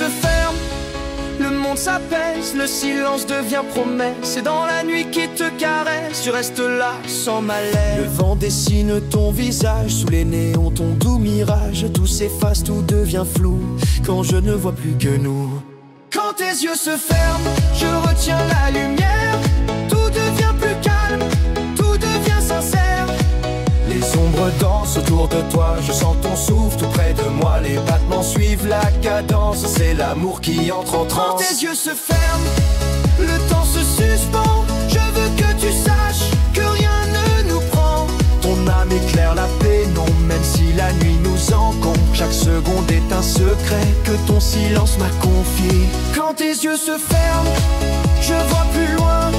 se ferment, le monde s'apaise, le silence devient promesse. Et dans la nuit qui te caresse, tu restes là sans malaise. Le vent dessine ton visage, sous les néons ton doux mirage. Tout s'efface, tout devient flou, quand je ne vois plus que nous. Quand tes yeux se ferment, je retiens la lumière. Tout devient plus calme, tout devient sincère. Les ombres dansent autour de toi, je sens ton souffle tout près de moi. Les battements suivent la cadence, c'est l'amour qui entre en transe. Quand tes yeux se ferment, le temps se suspend. Je veux que tu saches que rien ne nous prend. Ton âme éclaire la paix, non, même si la nuit nous encombre. Chaque seconde est un secret que ton silence m'a confié. Quand tes yeux se ferment, je vois plus loin.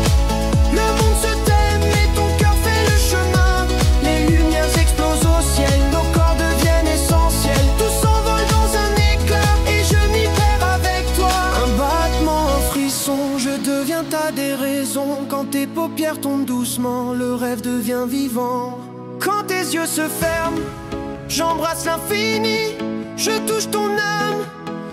Le monde se t'aime et ton cœur fait le chemin. Les lumières explosent au ciel, nos corps deviennent essentiels. Tout s'envole dans un éclat et je m'y perds avec toi. Un battement, un frisson, je deviens ta déraison. Quand tes paupières tombent doucement, le rêve devient vivant. Quand tes yeux se ferment, j'embrasse l'infini, je touche ton âme,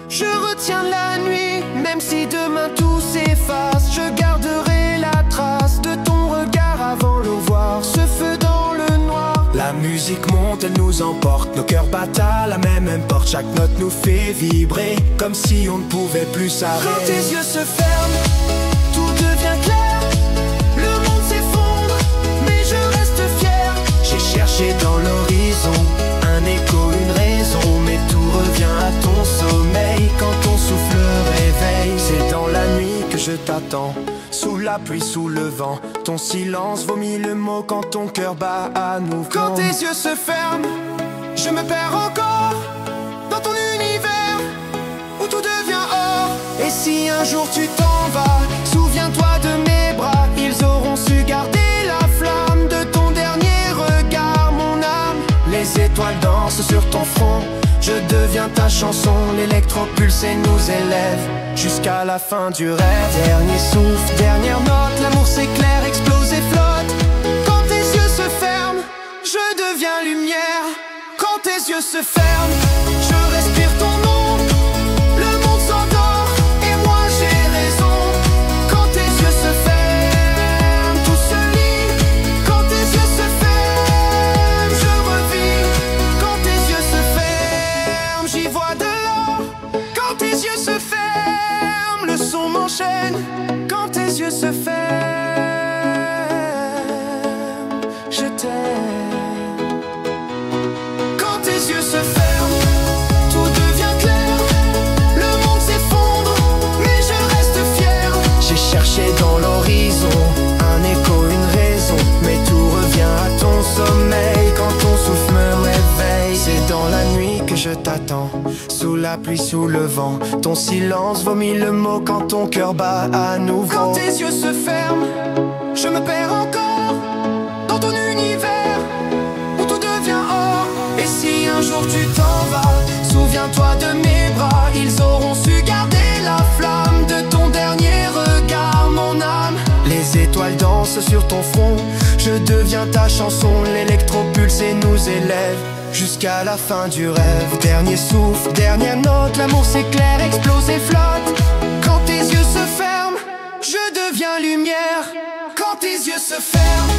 je retiens la nuit. Même si demain tout s'efface, je garderai la trace de ton regard avant le voir, ce feu dans le noir. La musique monte, elle nous emporte, nos cœurs battent à la même porte. Chaque note nous fait vibrer, comme si on ne pouvait plus s'arrêter. Quand tes yeux se ferment, tout devient clair. Le monde s'effondre, mais je reste fier. J'ai cherché dans l'horizon un écho, une raison, mais tout revient à ton sommeil quand ton souffle réveille. C'est dans la nuit que je t'attends, sous la pluie, sous le vent. Ton silence vaut mille mots quand ton cœur bat à nouveau. Quand tes yeux se ferment, je me perds encore dans ton univers où tout devient or. Et si un jour tu t'en vas, souviens-toi de mes bras. Ils auront su garder la flamme de ton dernier regard, mon âme. Les étoiles dansent sur ton front, je deviens ta chanson. L'électropulse et nous élève jusqu'à la fin du rêve. Dernier souffle, dernière note, l'amour s'éclaire, explose et flotte. Quand tes yeux se ferment, je deviens lumière. Quand tes yeux se ferment, je respire ton nom. Le monde s'endort et moi j'ai raison. Quand tes yeux se ferment, tout se lit. Quand tes yeux se ferment, je revis. Quand tes yeux se ferment, j'y vois de l'or. Quand tes yeux se ferment, le son m'enchaîne. Quand tes yeux se ferment, je t'aime. Quand tes yeux se ferment, tout devient clair. Le monde s'effondre, mais je reste fier. J'ai cherché dans l'horizon un écho, une raison, mais tout revient à ton sommeil quand ton souffle me réveille. C'est dans la nuit que je t'attends, sous la pluie, sous le vent. Ton silence vaut mille mots quand ton cœur bat à nouveau. Quand tes yeux se ferment, je me perds encore dans ton univers où tout devient or. Et si un jour tu t'en vas, souviens-toi de mes bras. Ils auront su garder la flamme de ton dernier regard, mon âme. Les étoiles dansent sur ton front, je deviens ta chanson. L'électropulse et nous élève jusqu'à la fin du rêve. Dernier souffle, dernière note, l'amour s'éclaire, explose et flotte. Quand tes yeux se ferment, je deviens lumière. Quand tes yeux se ferment,